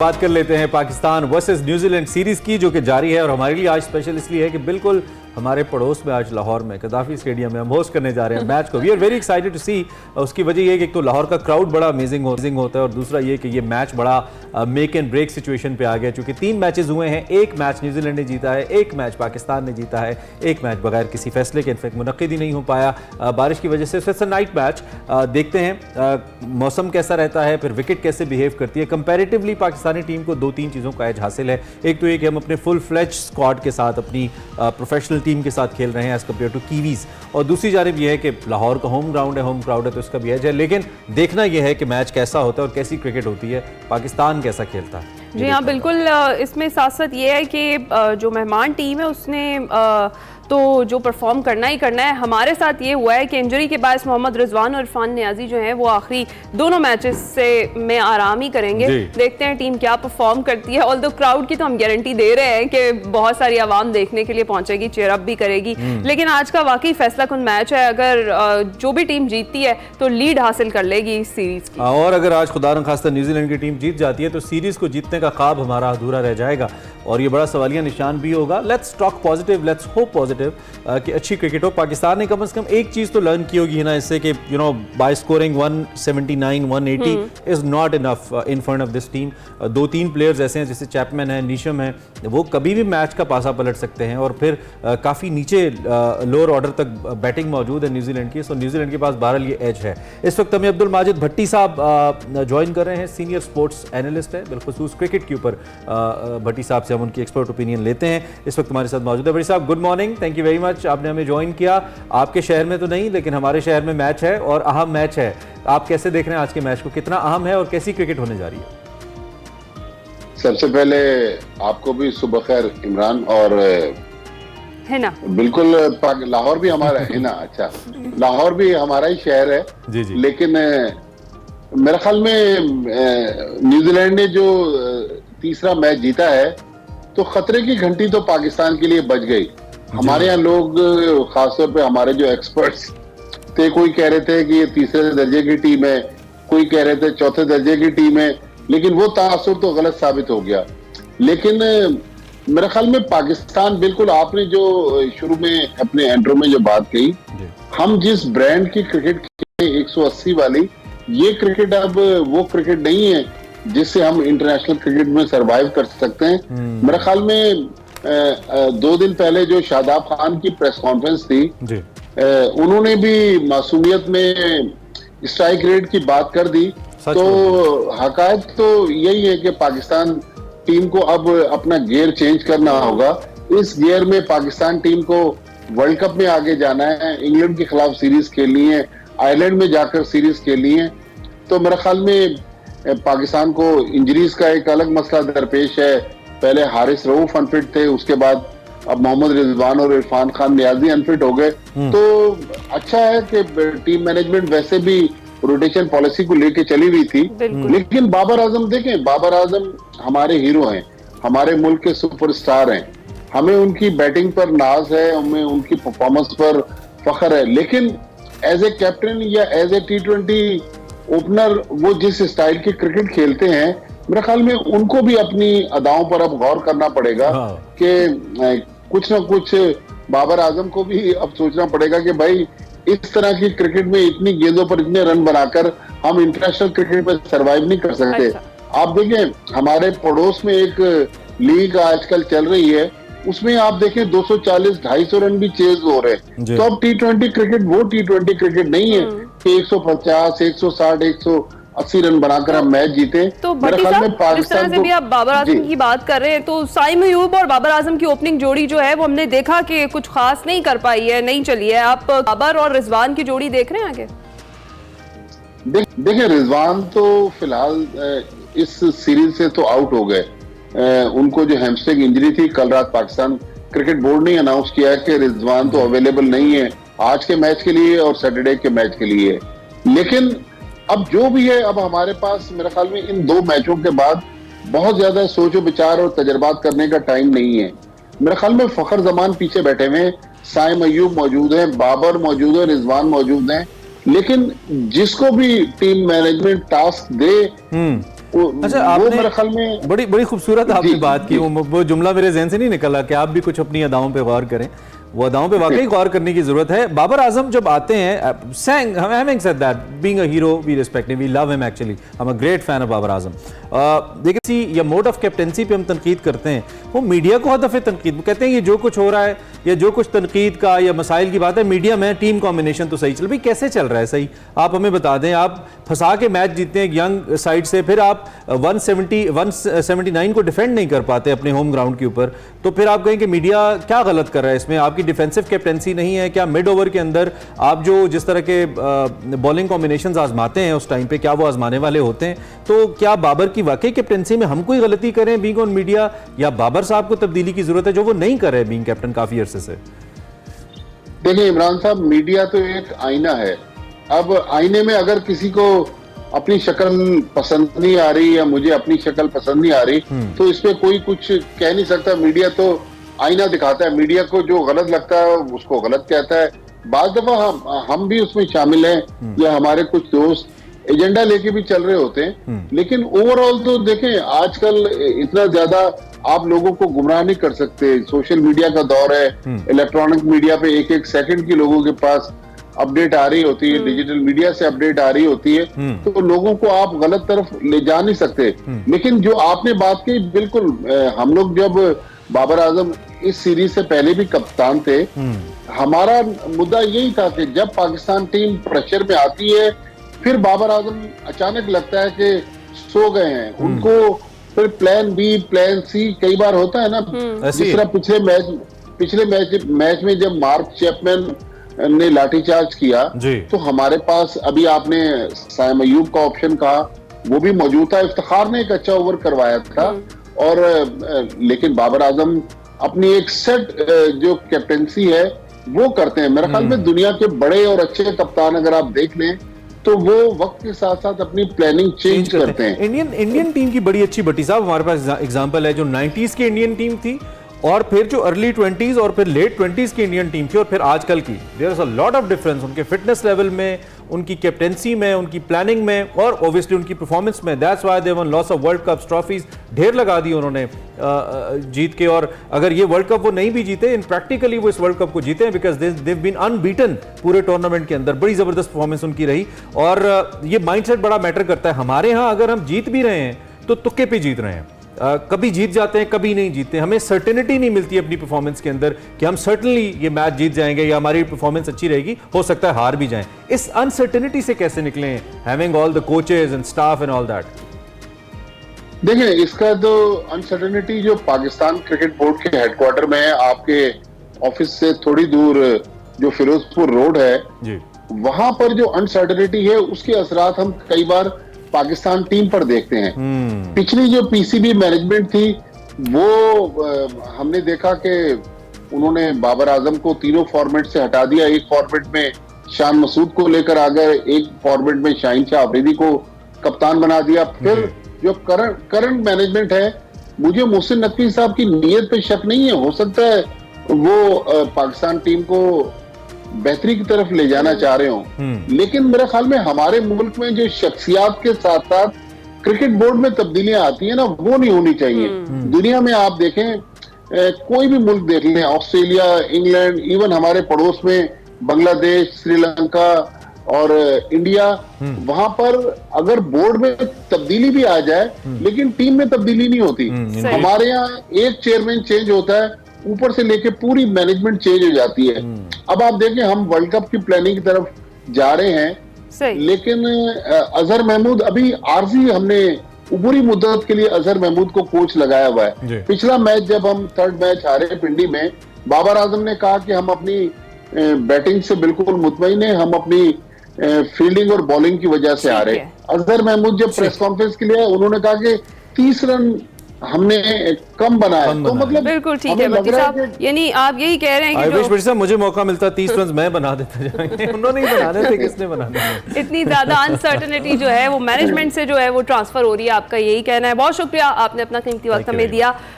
बात कर लेते हैं पाकिस्तान वर्सेस न्यूजीलैंड सीरीज की, जो कि जारी है। और हमारे लिए आज स्पेशल इसलिए है कि बिल्कुल हमारे पड़ोस में आज लाहौर में कदाफी स्टेडियम में हम होस्ट करने जा रहे हैं मैच को। We are very excited to see. उसकी वजह ये है कि एक तो लाहौर का क्राउड बड़ा अमेजिंग होता है, और दूसरा ये कि ये मैच बड़ा मेक एंड ब्रेक सिचुएशन पे आ गया, क्योंकि 3 मैचेस हुए हैं। एक मैच न्यूजीलैंड ने जीता है, एक मैच पाकिस्तान ने जीता है, एक मैच बगैर किसी फैसले के इनफैक्ट मुनक्किद ही नहीं हो पाया बारिश की वजह से। It's a night match. देखते हैं मौसम कैसा रहता है, फिर विकेट कैसे बिहेव करती है। कंपैरेटिवली पाकिस्तानी टीम को 2-3 चीज़ों का एज हासिल है। एक तो ये कि हम अपने फुल फ्लेज स्क्वाड के साथ, अपनी प्रोफेशनल टीम के साथ खेल रहे हैं एज कम्पेयर टू कीवीज, और दूसरी जानिब यह है कि लाहौर का होम ग्राउंड है तो इसका भी एज है। लेकिन देखना यह है कि मैच कैसा होता है और कैसी क्रिकेट होती है, पाकिस्तान कैसा खेलता है। जी हाँ, बिल्कुल। इसमें साथ साथ ये है कि जो मेहमान टीम है उसने तो जो परफॉर्म करना ही करना है। हमारे साथ ये हुआ है कि इंजरी के बाद मोहम्मद रिजवान और इरफान नियाजी जो हैं वो आखिरी दोनों मैचेस से में आराम ही करेंगे। देखते हैं टीम क्या परफॉर्म करती है। ऑल्दो क्राउड की तो हम गारंटी दे रहे हैं कि बहुत सारी आवाम देखने के लिए पहुंचेगी, चेयर अप भी करेगी। लेकिन आज का वाकई फैसला कुन मैच है। अगर जो भी टीम जीतती है तो लीड हासिल कर लेगी इस सीरीज की, और अगर आज खुदा न खास्ता न्यूजीलैंड की टीम जीत जाती है तो सीरीज को जीतने का ख्वाब हमारा अधूरा रह जाएगा, और ये बड़ा सवालिया निशान भी होगा। Let's talk positive, let's hope positive कि अच्छी क्रिकेट हो। पाकिस्तान ने कम से कम एक चीज तो लर्न की होगी ना इससे कि by scoring 179 180 is not enough in front of this team. 2-3 players ऐसे हैं जैसे चैपमैन है, नीशम है, वो कभी भी मैच का पासा पलट सकते हैं, और फिर काफी नीचे लोअर ऑर्डर तक बैटिंग मौजूद है न्यूजीलैंड की। सो न्यूजीलैंड के पास बहरहाल ये एज है। इस वक्त हमें अब्दुल माजिद भट्टी साहब ज्वाइन कर रहे हैं, सीनियर स्पोर्ट्स एनालिस्ट है बिलखुसूस क्रिकेट के ऊपर। भट्टी साहब से हम उनकी एक्सपर्ट ओपिनियन लेते हैं। इस वक्त हमारे साथ मौजूद है। भट्टी साहब, good morning, thank you very much, आपने हमें ज्वाइन किया। आपके शहर में तो नहीं, लेकिन हमारे शहर में मैच है और अहम मैच है। आप कैसे देख रहे हैं आज के मैच को, कितना अहम है और कैसी क्रिकेट होने जा रही है? सबसे पहले आपको भी सुबह खैर इमरान, और है ना, बिल्कुल लाहौर भी हमारा है ना। अच्छा, लाहौर भी हमारा ही शहर है जी जी। लेकिन मेरे ख्याल में न्यूजीलैंड ने जो तीसरा मैच जीता है तो खतरे की घंटी तो पाकिस्तान के लिए बज गई। हमारे यहाँ लोग, खासतौर पे हमारे जो एक्सपर्ट्स थे, कोई कह रहे थे कि ये तीसरे दर्जे की टीम है, कोई कह रहे थे चौथे दर्जे की टीम है, लेकिन वो तासुर तो गलत साबित हो गया। लेकिन मेरे ख्याल में पाकिस्तान, बिल्कुल आपने जो शुरू में अपने एंट्रो में जो बात कही, हम जिस ब्रांड की क्रिकेट खेले 180 वाली, ये क्रिकेट अब वो क्रिकेट नहीं है जिससे हम इंटरनेशनल क्रिकेट में सरवाइव कर सकते हैं। मेरे ख्याल में 2 दिन पहले जो शादाब खान की प्रेस कॉन्फ्रेंस थी, उन्होंने भी मासूमियत में स्ट्राइक रेट की बात कर दी। तो हकायत तो यही है कि पाकिस्तान टीम को अब अपना गियर चेंज करना होगा। इस गियर में पाकिस्तान टीम को वर्ल्ड कप में आगे जाना है, इंग्लैंड के खिलाफ सीरीज खेलनी है, आयरलैंड में जाकर सीरीज खेलनी है। तो मेरे ख्याल में पाकिस्तान को इंजरीज का एक अलग मसला दरपेश है। पहले हारिस रऊफ अनफिट थे, उसके बाद अब मोहम्मद रिजवान और इरफान खान नियाजी अनफिट हो गए। तो अच्छा है कि टीम मैनेजमेंट वैसे भी रोटेशन पॉलिसी को लेके चली हुई थी। लेकिन बाबर आजम देखें, बाबर आजम हमारे हीरो हैं, हमारे मुल्क के सुपरस्टार हैं, हमें उनकी बैटिंग पर नाज है, हमें उनकी परफॉर्मेंस पर फख्र है। लेकिन एज ए कैप्टन या एज ए T20 ओपनर वो जिस स्टाइल की क्रिकेट खेलते हैं, मेरे ख्याल में उनको भी अपनी अदाओं पर अब गौर करना पड़ेगा कि कुछ ना कुछ बाबर आजम को भी अब सोचना पड़ेगा कि भाई इस तरह की क्रिकेट में इतनी गेंदों पर इतने रन बनाकर हम इंटरनेशनल क्रिकेट में सरवाइव नहीं कर सकते। अच्छा। आप देखें हमारे पड़ोस में एक लीग आजकल चल रही है, उसमें आप देखें 240-250 रन भी चेज हो रहे हैं। तो अब T20 क्रिकेट वो T20 क्रिकेट नहीं है कि 150, 160, 180 रन बनाकर हम मैच जीते। तो भट्टी साहब, जिस तरह से भी आप बाबर आजम की बात कर रहे हैं, तो साइम अयूब और बाबर आजम की ओपनिंग जोड़ी जो है वो हमने देखा कि कुछ खास नहीं कर पाई है, नहीं चली है। आप बाबर और रिजवान की जोड़ी देख रहे हैं आगे? देखिए, रिजवान तो फिलहाल इस सीरीज से तो आउट हो गए। उनको जो हैमस्ट्रिंग इंजरी थी, कल रात पाकिस्तान क्रिकेट बोर्ड ने अनाउंस किया है कि रिजवान तो अवेलेबल नहीं है आज के मैच के लिए और सैटरडे के मैच के लिए। लेकिन अब जो भी है, अब हमारे पास मेरे ख्याल में इन 2 मैचों के बाद बहुत ज्यादा सोचो विचार और तजर्बात करने का टाइम नहीं है। मेरे ख्याल में फखर जमान पीछे बैठे हुए, साइम अयूब मौजूद है, बाबर मौजूद है, रिजवान मौजूद है। लेकिन जिसको भी टीम मैनेजमेंट टास्क दे, अच्छा, वो आपने मेरे ख्याल में बड़ी बड़ी खूबसूरत आपने जी, बात की, वो जुमला मेरे जहन से नहीं निकला कि आप भी कुछ अपनी अदाओं पे गौर करें। वो अदाओं पे वाकई गौर करने की जरूरत है। बाबर आजम जब आते हैं, having said that, being a hero, we respect him, we love him actually. I'm a great fan of Babar Azam. देखिए, या मोड ऑफ कैप्टेंसी पे हम तनकीद करते हैं, वो मीडिया को हर दफ़े तनकीद कहते हैं, ये जो कुछ हो रहा है या जो कुछ तनकीद का या मसाइल की बात है, मीडिया में टीम कॉम्बिनेशन तो सही चल, भाई कैसे चल रहा है सही? आप हमें बता दें। आप फंसा के मैच जीतते हैं यंग साइड से, फिर आप 179 को डिफेंड नहीं कर पाते अपने होम ग्राउंड के ऊपर, तो फिर आप कहें कि मीडिया क्या गलत कर रहा है इसमें? आपकी डिफेंसिव कैप्टेंसी नहीं है क्या? मिड ओवर के अंदर आप जो जिस तरह के बॉलिंग कॉम्बिनेशंस आजमाते हैं उस टाइम पे, क्या वो आजमाने वाले होते हैं? तो क्या बाबर की वाकई कैप्टेंसी में हम कोई गलती करें बीइंग ऑन मीडिया, या बाबर साहब को तब्दीली की जरूरत है जो वो नहीं कर रहे बीइंग कैप्टन काफी अरसे से? देखिए इमरान साहब, मीडिया तो एक आईना है। अब आईने में अगर किसी को अपनी शक्ल पसंद नहीं आ रही या मुझे अपनी शक्ल पसंद नहीं आ रही, तो इसमें कोई कुछ कह नहीं सकता। मीडिया तो आईना दिखाता है, मीडिया को जो गलत लगता है उसको गलत कहता है। बात दफा हम भी उसमें शामिल हैं, या हमारे कुछ दोस्त एजेंडा लेके भी चल रहे होते हैं। लेकिन ओवरऑल तो देखें, आजकल इतना ज्यादा आप लोगों को गुमराह नहीं कर सकते। सोशल मीडिया का दौर है, इलेक्ट्रॉनिक मीडिया पे एक एक सेकंड की लोगों के पास अपडेट आ रही होती है, डिजिटल मीडिया से अपडेट आ रही होती है, तो लोगों को आप गलत तरफ ले जा नहीं सकते। लेकिन जो आपने बात की, बिल्कुल हम लोग जब बाबर आजम इस सीरीज से पहले भी कप्तान थे, हमारा मुद्दा यही था कि जब पाकिस्तान टीम प्रेशर में आती है, फिर बाबर आजम अचानक लगता है कि सो गए हैं, उनको फिर प्लान बी प्लान सी कई बार होता है ना। जिस तरह पिछले मैच में जब मार्क चैपमैन ने लाठीचार्ज किया, तो हमारे पास अभी आपने साइम अयूब का ऑप्शन कहा, वो भी मौजूद था। इफ्तिखार ने एक अच्छा ओवर करवाया था, और लेकिन बाबर आजम अपनी एक सेट जो कैप्टेंसी है वो करते हैं। मेरे ख्याल में दुनिया के बड़े और अच्छे कप्तान अगर आप देख लें, तो वो वक्त के साथ साथ अपनी प्लानिंग चेंज करते हैं। इंडियन टीम की बड़ी अच्छी भट्टी साहब, हमारे पास एग्जांपल है जो 90s की इंडियन टीम थी, और फिर जो अर्ली 20s और फिर लेट 20s की इंडियन टीम थी, और फिर आजकल की। There is a lot of difference उनके फिटनेस लेवल में, उनकी कैप्टेंसी में, उनकी प्लानिंग में, और ऑब्वियसली उनकी परफॉर्मेंस में। That's why they one lots of world cups, trophies ढेर लगा दी उन्होंने जीत के। और अगर ये वर्ल्ड कप वो नहीं भी जीते, इन प्रैक्टिकली वो इस वर्ल्ड कप को जीते हैं, because they have been unbeaten पूरे टूर्नामेंट के अंदर। बड़ी जबरदस्त परफॉर्मेंस उनकी रही, और ये माइंडसेट बड़ा मैटर करता है। हमारे यहाँ अगर हम जीत भी रहे हैं तो तुक्के पे जीत रहे हैं, कभी जीत जाते हैं, कभी नहीं जीतते। हमें सर्टेनिटी नहीं मिलती अपनी परफॉर्मेंस के अंदर कि हम सर्टनली ये मैच जीत जाएंगे या हमारी परफॉर्मेंस अच्छी रहेगी, हो सकता है हार भी जाएं। इस अनसर्टेनिटी से कैसे निकलें, having all the coaches and staff and all that? देखिए, इसका तो अनसर्टेनिटी जो पाकिस्तान क्रिकेट बोर्ड के हेडक्वार्टर में है, आपके ऑफिस से थोड़ी दूर जो फिरोजपुर रोड है जी, वहां पर जो अनसर्टेनिटी है, उसके असरात हम कई बार पाकिस्तान टीम पर देखते हैं। पिछली जो पीसीबी मैनेजमेंट थी, वो हमने देखा कि उन्होंने बाबर आजम को तीनों फॉर्मेट से हटा दिया। एक फॉर्मेट में शान मसूद को लेकर आ गए, एक फॉर्मेट में शाहीन शाह अफरीदी को कप्तान बना दिया। फिर जो करंट मैनेजमेंट है, मुझे मोहसिन नकवी साहब की नीयत पे शक नहीं है। हो सकता है वो पाकिस्तान टीम को बेहतरी की तरफ ले जाना चाह रहे हो, लेकिन मेरे ख्याल में हमारे मुल्क में जो शख्सियात के साथ साथ क्रिकेट बोर्ड में तब्दीलियां आती है ना, वो नहीं होनी चाहिए। दुनिया में आप देखें, कोई भी मुल्क देख लें, ऑस्ट्रेलिया, इंग्लैंड, इवन हमारे पड़ोस में बांग्लादेश, श्रीलंका और इंडिया, वहां पर अगर बोर्ड में तब्दीली भी आ जाए, लेकिन टीम में तब्दीली नहीं होती। हमारे यहाँ एक चेयरमैन चेंज होता है, ऊपर से लेके पूरी मैनेजमेंट चेंज हो जाती है। अब आप देखें, हम वर्ल्ड कप की प्लानिंग की तरफ जा रहे हैं, लेकिन अजहर महमूद अभी आरजी, हमने ऊपरी मुद्दत के लिए अजहर महमूद को कोच लगाया हुआ है। पिछला मैच जब हम थर्ड मैच हारे पिंडी में, बाबर आजम ने कहा कि हम अपनी बैटिंग से बिल्कुल मुतमईन है, हम अपनी फील्डिंग और बॉलिंग की वजह से हारे। अजहर महमूद जब प्रेस कॉन्फ्रेंस के लिए, उन्होंने कहा कि 30 रन हमने कम बनाया, तो मतलब बिल्कुल ठीक है भट्टी साहब, यानी आप यही कह रहे हैं कि भट्टी साहब, मुझे मौका मिलता 30 रन मैं बना देता जाएंगे, उन्होंने ही बनाने थे, किसने बनाने थे? इतनी ज्यादा अनसर्टेनिटी जो है वो मैनेजमेंट से जो है वो ट्रांसफर हो रही है, आपका यही कहना है। बहुत शुक्रिया, आपने अपना कीमती वक्त हमें दिया।